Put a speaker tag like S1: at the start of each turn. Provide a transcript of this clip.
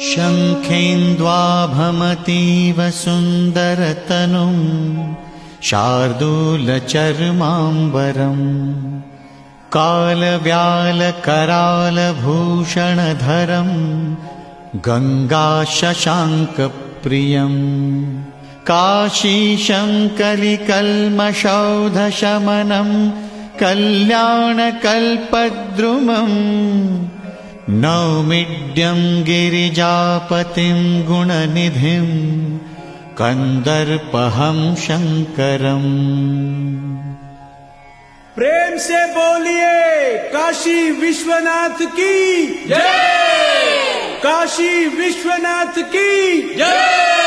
S1: शङ्खेन्द्वाभमतीव सुन्दरतनुं शार्दूलचर्माम्बरम् कालव्यालकरालभूषणधरम् गङ्गाशशाङ्कप्रियम् काशीशं कलिकल्मषौधशमनम् कल्याणकल्पद्रुमम् नौमिड्यं गिरिजापतिं गुणनिधिं कन्दर्पहं शङ्करम्।
S2: प्रेम से बोलिए काशी विश्वनाथ की जय, काशी विश्वनाथ की जय।